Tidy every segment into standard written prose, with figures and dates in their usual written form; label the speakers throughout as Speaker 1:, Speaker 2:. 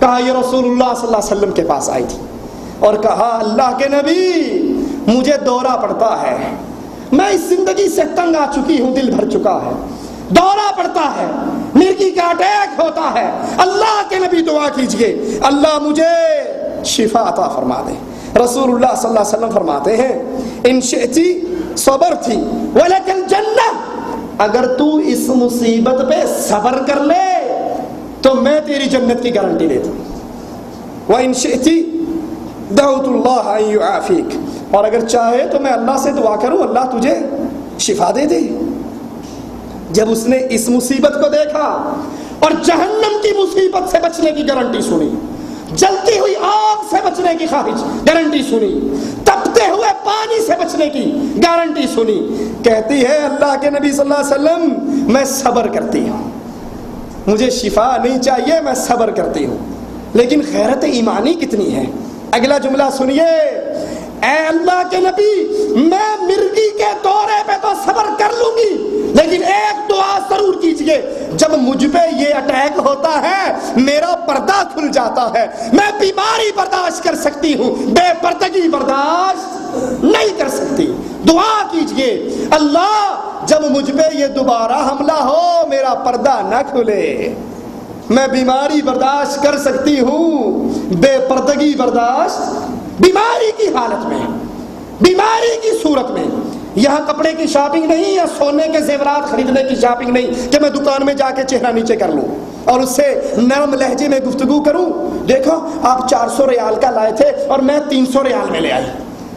Speaker 1: کہا یہ رسول اللہ صلی اللہ علیہ وسلم کے پاس آئی تھی اور کہا اللہ کے نبی مجھے دورہ پڑتا ہے، میں اس زندگی سے تنگ آ چکی ہوں، دل بھر چکا ہے، دورہ پڑتا ہے، مرگی کا اٹیک ہوتا ہے، اللہ کے نبی دعا کیجئے اللہ مجھے شفا عطا فرما دے۔ رسول اللہ صلی اللہ علیہ وسلم فرماتے ہیں ان شئتی صبرتی ولک الجنہ، اگر تو اس مصیبت پہ صبر کر لے تو میں تیری جنت کی گارنٹی دیتا ہوں۔ وَإِن شِئْتِ دعوت اللہ ان یعافیک، اور اگر چاہے تو میں اللہ سے دعا کروں اللہ تجھے شفا دے دے۔ جب اس نے اس مصیبت کو دیکھا اور جہنم کی مصیبت سے بچنے کی گارنٹی سنی، جلتی ہوئی آگ سے بچنے کی خواہش گارنٹی سنی، تپتے ہوئے پانی سے بچنے کی گارنٹی سنی، کہتی ہے اللہ کے نبی صلی اللہ علیہ وسلم میں صبر کرتی ہوں، مجھے شفا نہیں چاہیے، میں صبر کرتی ہوں۔ لیکن غیرت ایمانی کتنی ہے، اگلا جملہ سنیے، اے اللہ کے نبی میں مرگی کے دورے پہ تو صبر کر لوں گی، لیکن ایک دعا ضرور کیجئے، جب مجھ پہ یہ اٹیک ہوتا ہے میرا پردہ کھل جاتا ہے، میں بیماری برداشت کر سکتی ہوں، بے پردگی برداشت نہیں کر سکتی، دعا کیجئے اللہ جب مجھ پہ یہ دوبارہ حملہ ہو میرا پردہ نہ کھلے، میں بیماری برداشت کر سکتی ہوں، بے پردگی برداشت، بیماری کی حالت میں، بیماری کی صورت میں۔ یہاں کپڑے کی شاپنگ نہیں یا سونے کے زیورات خریدنے کی شاپنگ نہیں کہ میں دکان میں جا کے چہرہ نیچے کر لوں اور اس سے نرم لہجے میں گفتگو کروں، دیکھو آپ 400 ریال کا لائے تھے اور میں 300 ریال میں لے آئی۔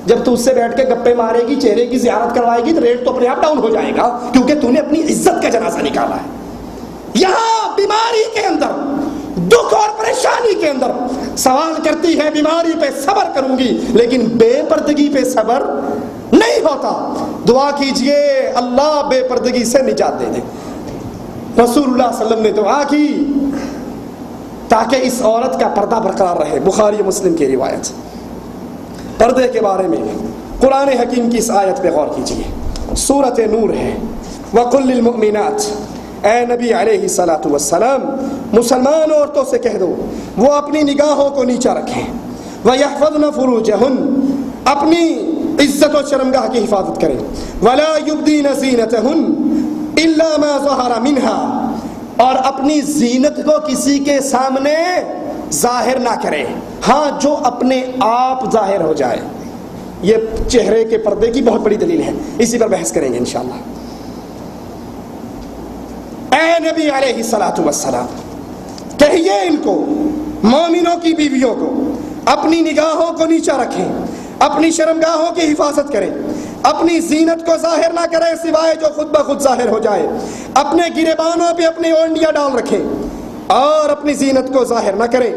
Speaker 1: جب تو اس سے بیٹھ کے گپے مارے گی، چہرے کی زیارت کروائے گی تو ریٹ تو اپنے آپ ڈاؤن ہو جائے گا، کیونکہ تو نے اپنی عزت کا جنازہ نکالا ہے۔ یہاں بیماری کے اندر، دکھ اور پریشانی کے اندر سوال کرتی ہے بیماری پہ صبر کروں گی، لیکن بے پردگی پہ صبر نہیں ہوتا۔ دعا کیجئے اللہ بے پردگی سے نجات دے دے۔ رسول اللہ صلی اللہ علیہ وسلم نے دعا کی تاکہ اس عورت کا پردہ برقرار رہے۔ بخاری مسلم کی روایت۔ پردے کے بارے میں قرآن حکیم کی اس آیت پہ غور کیجئے، سورۃ نور ہے، وَقُلْ لِلْمُؤْمِنَاتِ، اے نبی علیہ الصلاۃ والسلام مسلمان عورتوں سے کہہ دو وہ اپنی نگاہوں کو نیچا رکھیں، وَيَحْفَظْنَ فُرُوجَهُنَّ، اپنی عزت و شرمگاہ کی حفاظت کریں، وَلَا يُبْدِينَ زِينَتَهُنَّ إِلَّا مَا ظَهَرَ مِنْهَا، اور اپنی زینت کو کسی کے سامنے ظاہر نہ کریں، ہاں جو اپنے آپ ظاہر ہو جائے۔ یہ چہرے کے پردے کی بہت بڑی دلیل ہے، اسی پر بحث کریں گے انشاءاللہ۔ اے نبی علیہ الصلاۃ والسلام کہیے ان کو، مومنوں کی بیویوں کو، اپنی نگاہوں کو نیچا رکھیں، اپنی شرمگاہوں کی حفاظت کریں، اپنی زینت کو ظاہر نہ کریں سوائے جو خود بخود ظاہر ہو جائے، اپنے گریبانوں پہ اپنی اونڈیاں ڈال رکھیں اور اپنی زینت کو ظاہر نہ کریں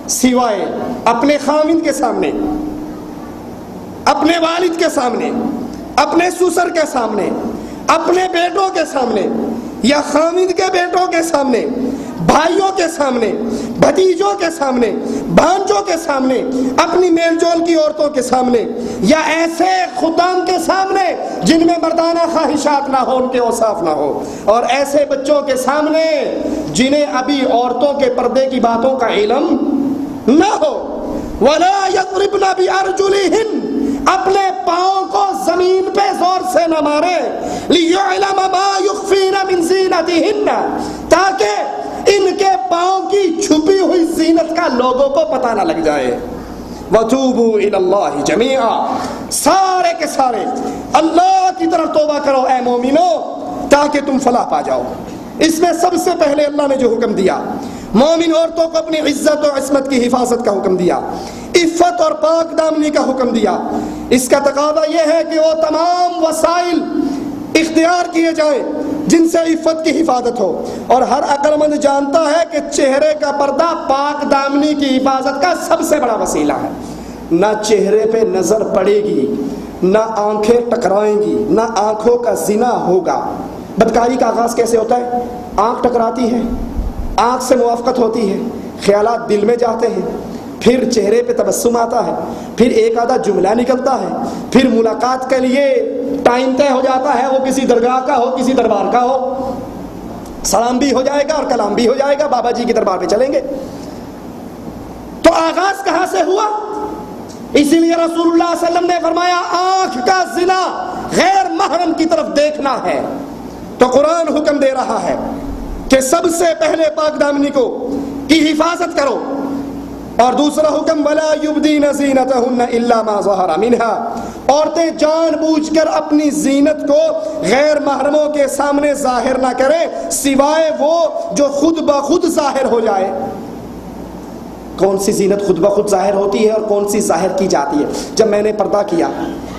Speaker 1: سوائے اپنے خاوند کے سامنے، اپنے والد کے سامنے، اپنے سسر کے سامنے، اپنے بیٹوں کے سامنے یا خاوند کے بیٹوں کے سامنے، بھائیوں کے سامنے، بھتیجوں کے سامنے، بھانجوں کے سامنے، اپنی میل جول کی عورتوں کے سامنے، یا ایسے خدام کے سامنے جن میں مردانہ خواہشات نہ ہو، ان کے اوصاف نہ ہو، اور ایسے بچوں کے سامنے جنہیں ابھی عورتوں کے پردے کی باتوں کا علم نہ ہو۔ وَلَا يَضْرِبْنَ بِأَرْجُلِهِنَّ، اپنے پاؤں کو زمین پہ زور سے نہ مارے، لِيُعْلَمَ مَا يُخْفِينَ مِنْ زِينَتِهِنَّ، تاکہ ان کے پاؤں کی چھپی ہوئی زینت کا لوگوں کو پتہ نہ لگ جائے۔ وَتُوبُوا إِلَى اللَّهِ جَمِيعًا، سارے کے سارے اللہ کی طرف توبہ کرو اے مومنو تاکہ تم فلاح پا جاؤ۔ اس میں سب سے پہلے اللہ نے جو حکم دیا، مومن عورتوں کو اپنی عزت و عصمت کی حفاظت کا حکم دیا، عفت اور پاک دامنی کا حکم دیا۔ اس کا تقاضا یہ ہے کہ وہ تمام وسائل اختیار کیے جائیں جن سے عفت کی حفاظت ہو، اور ہر عقل مند جانتا ہے کہ چہرے کا پردہ پاک دامنی کی حفاظت کا سب سے بڑا وسیلہ ہے۔ نہ چہرے پہ نظر پڑے گی، نہ آنکھیں ٹکرائیں گی، نہ آنکھوں کا زنا ہوگا۔ بدکاری کا آغاز کیسے ہوتا ہے؟ آنکھ ٹکراتی ہے، آنکھ سے موافقت ہوتی ہے، خیالات دل میں جاتے ہیں، پھر چہرے پہ تبسم آتا ہے، پھر ایک آدھا جملہ نکلتا ہے، پھر ملاقات کے لیے ٹائم طے ہو جاتا ہے، وہ کسی درگاہ کا ہو کسی دربار کا ہو، سلام بھی ہو جائے گا اور کلام بھی ہو جائے گا، بابا جی کے دربار پہ چلیں گے۔ تو آغاز کہاں سے ہوا؟ اسی لیے رسول اللہ صلی اللہ علیہ وسلم نے فرمایا آنکھ کا زنا غیر محرم کی طرف دیکھنا ہے۔ تو قرآن حکم دے رہا ہے کہ سب سے پہلے پاک دامنی کی حفاظت کرو، اور دوسرا حکم وَلَا يُبْدِينَ زِينَتَهُنَّ إِلَّا مَا ظَهَرَ مِنْهَا، عورتیں جان بوجھ کر اپنی زینت کو غیر محرموں کے سامنے ظاہر نہ کریں سوائے وہ جو خود بخود ظاہر ہو جائے۔ کون سی زینت خود بخود ظاہر ہوتی ہے اور کون سی ظاہر کی جاتی ہے؟ جب میں نے پردہ کیا،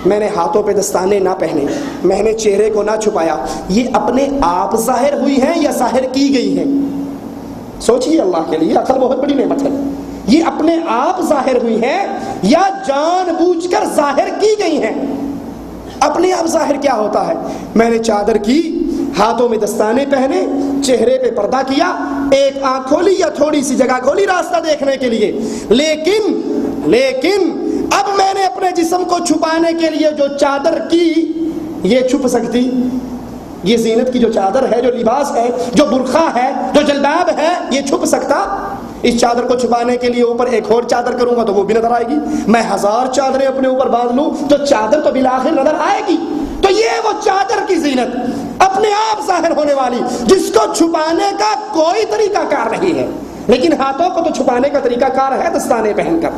Speaker 1: میں نے ہاتھوں پہ دستانے نہ پہنے، میں نے چہرے کو نہ چھپایا، یہ اپنے آپ ظاہر ہوئی ہیں یا ظاہر کی گئی ہیں؟ سوچئے، اللہ کے لیے عقل بہت بڑی نعمت ہے۔ یہ اپنے آپ ظاہر ہوئی ہیں یا جان بوجھ کر ظاہر کی گئی ہیں؟ اپنے آپ ظاہر کیا ہوتا ہے؟ میں نے چادر کی، ہاتھوں میں دستانے پہنے، چہرے پہ پردہ کیا، ایک آنکھ کھولی یا تھوڑی سی جگہ کھولی راستہ دیکھنے کے لیے، لیکن اب میں نے اپنے جسم کو چھپانے کے لیے جو چادر کی، یہ چھپ سکتی؟ یہ زینت کی جو چادر ہے، جو لباس ہے، جو برقع ہے، جو جلباب ہے، یہ چھپ سکتا؟ اس چادر کو چھپانے کے لیے اوپر ایک اور چادر کروں گا تو وہ بھی نظر آئے گی۔ میں 1000 چادریں اپنے اوپر باندھ لوں تو چادر تو بالآخر نظر آئے گی۔ تو یہ وہ چادر کی زینت اپنے آپ ظاہر ہونے والی، جس کو چھپانے کا کوئی طریقہ کار نہیں ہے۔ لیکن ہاتھوں کو تو چھپانے کا طریقہ کار ہے دستانے پہن کر،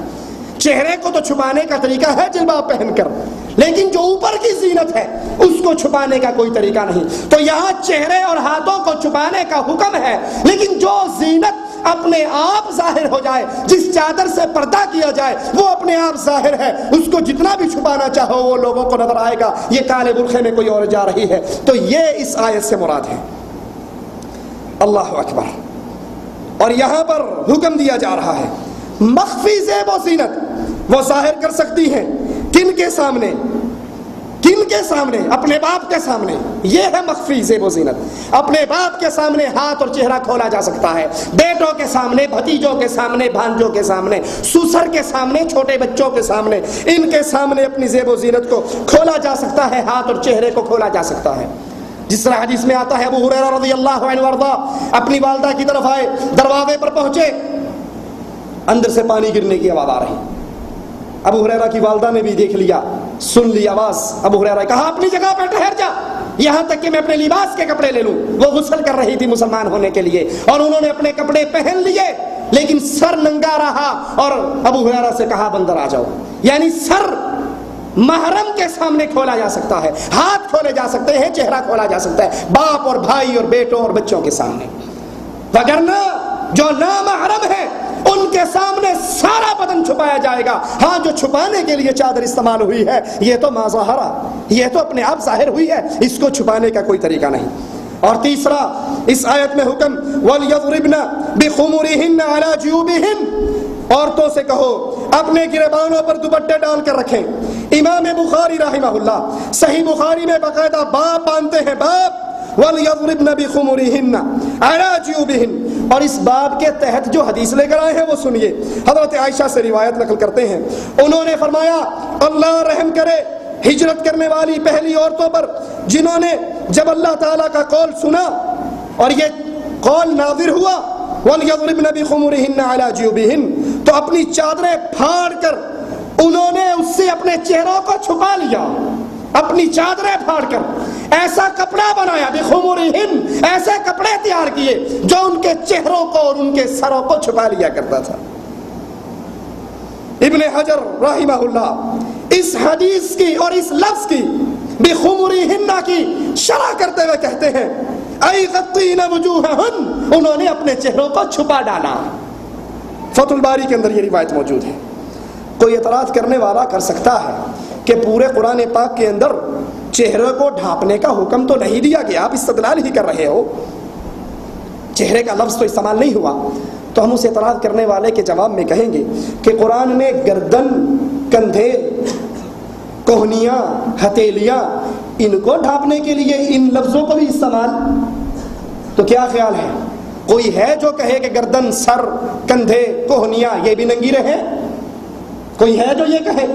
Speaker 1: چہرے کو تو چھپانے کا طریقہ ہے جلباب پہن کر، لیکن جو اوپر کی زینت ہے اس کو چھپانے کا کوئی طریقہ نہیں۔ تو یہاں چہرے اور ہاتھوں کو چھپانے کا حکم ہے، لیکن جو زینت اپنے آپ ظاہر ہو جائے، جس چادر سے پردہ کیا جائے، وہ اپنے آپ ظاہر ہے، اس کو جتنا بھی چھپانا چاہو وہ لوگوں کو نظر آئے گا۔ یہ کالے برقعے میں کوئی اور جا رہی ہے، تو یہ اس آیت سے مراد ہے۔ اللہ اکبر۔ اور یہاں پر حکم دیا جا رہا ہے مخفی زیب و زینت وہ ظاہر کر سکتی ہیں کن کے سامنے؟ کن کے سامنے؟ اپنے باپ کے سامنے۔ یہ ہے مخفی زیب و زینت۔ اپنے باپ کے سامنے ہاتھ اور چہرہ کھولا جا سکتا ہے، بیٹوں کے سامنے، بھتیجوں کے سامنے، بھانجوں کے سامنے، سسر کے سامنے، چھوٹے بچوں کے سامنے، ان کے سامنے اپنی زیب و زینت کو کھولا جا سکتا ہے، ہاتھ اور چہرے کو کھولا جا سکتا ہے۔ جس طرح حدیث میں آتا ہے، ابو ہریرہ رضی اللہ عنہ وارضا اپنی والدہ کی طرف آئے، دروازے پر پہنچے، اندر سے پانی گرنے کی آواز آ رہی۔ ابو ہریرہ کی والدہ نے بھی دیکھ لیا، سن لی آواز۔ ابو ہریرہ کہا اپنی جگہ پہ ٹھہر جا، یہاں تک کہ میں اپنے لباس کے کپڑے لے لوں۔ وہ غسل کر رہی تھی مسلمان ہونے کے لیے، اور انہوں نے اپنے کپڑے پہن لیے، لیکن سر ننگا رہا، اور ابو ہریرہ سے کہا بندر آ جاؤ۔ یعنی سر محرم کے سامنے کھولا جا سکتا ہے، ہاتھ کھولے جا سکتے ہیں، چہرہ کھولا جا سکتا ہے باپ اور بھائی اور بیٹوں اور بچوں کے سامنے۔ وگرنہ جو نامحرم ہے ان کے سامنے سارا بدن چھپایا جائے گا۔ ہاں، جو چھپانے کے لیے چادر استعمال ہوئی ہے یہ تو ما ظہرا، یہ تو اپنے آپ ظاہر ہوئی ہے، اس کو چھپانے کا کوئی طریقہ نہیں۔ اور تیسرا اس آیت میں حکم وَلْيَضْرِبْنَ بِخُمُرِهِنَّ عَلَى جُيُوبِهِنَّ، عورتوں سے کہو اپنے گریبانوں پر دوپٹے ڈال کر رکھیں۔ امام بخاری رحمہ اللہ صحیح بخاری میں باقاعدہ باب باندھتے ہیں، باب وَلْيَضْرِبْنَ بِخُمُرِهِنَّ عَلَى جُيُوبِهِنَّ، اور اس باب کے تحت جو حدیث لے کر آئے ہیں وہ سنیے۔ حضرت عائشہ سے روایت نقل کرتے ہیں، انہوں نے فرمایا اللہ رحم کرے ہجرت کرنے والی پہلی عورتوں پر جنہوں نے جب اللہ تعالیٰ کا قول سنا اور یہ قول نازل ہوا وَلْيَضْرِبْنَ بِخُمُرِهِنَّ عَلَى جُيُوبِهِنَّ، تو اپنی چادریں پھاڑ کر انہوں نے اس سے اپنے چہروں کو چھپا لیا، اپنی چادریں پھاڑ کر ایسا کپڑا بنایا، بِخُمُرِهِنَّ ایسے کپڑے تیار کیے جو ان کے چہروں کو اور ان کے سروں کو چھپا لیا کرتا تھا۔ ابن حجر رحمہ اللہ اس حدیث کی اور اس لفظ کی بِخُمُرِهِنَّ کی شرح کرتے ہوئے کہتے ہیں اَيْ غَطِّينَ وُجُوهَهُنَّ، انہوں نے اپنے چہروں کو چھپا ڈالا۔ فتح الباری کے اندر یہ روایت موجود ہے۔ کوئی اعتراض کرنے والا کر سکتا ہے کہ پورے قرآن پاک کے اندر چہرے کو ڈھانپنے کا حکم تو نہیں دیا گیا، آپ استدلال ہی کر رہے ہو، چہرے کا لفظ تو استعمال نہیں ہوا۔ تو ہم اس اعتراض کرنے والے کے جواب میں کہیں گے کہ قرآن نے گردن، کندھے، کوہنیاں، ہتھیلیاں، ان کو ڈھانپنے کے لیے ان لفظوں کو بھی استعمال، تو کیا خیال ہے؟ کوئی ہے جو کہے کہ گردن، سر، کندھے، کوہنیاں یہ بھی ننگی رہے؟ کوئی ہے جو یہ کہے؟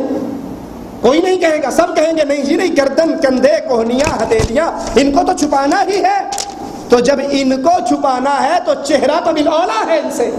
Speaker 1: کوئی نہیں کہے گا، سب کہیں گے نہیں جی نہیں، گردن، کندھے، کوہنیاں، ہتھیلیاں ان کو تو چھپانا ہی ہے۔ تو جب ان کو چھپانا ہے تو چہرہ تو بالأولیٰ ہے ان سے.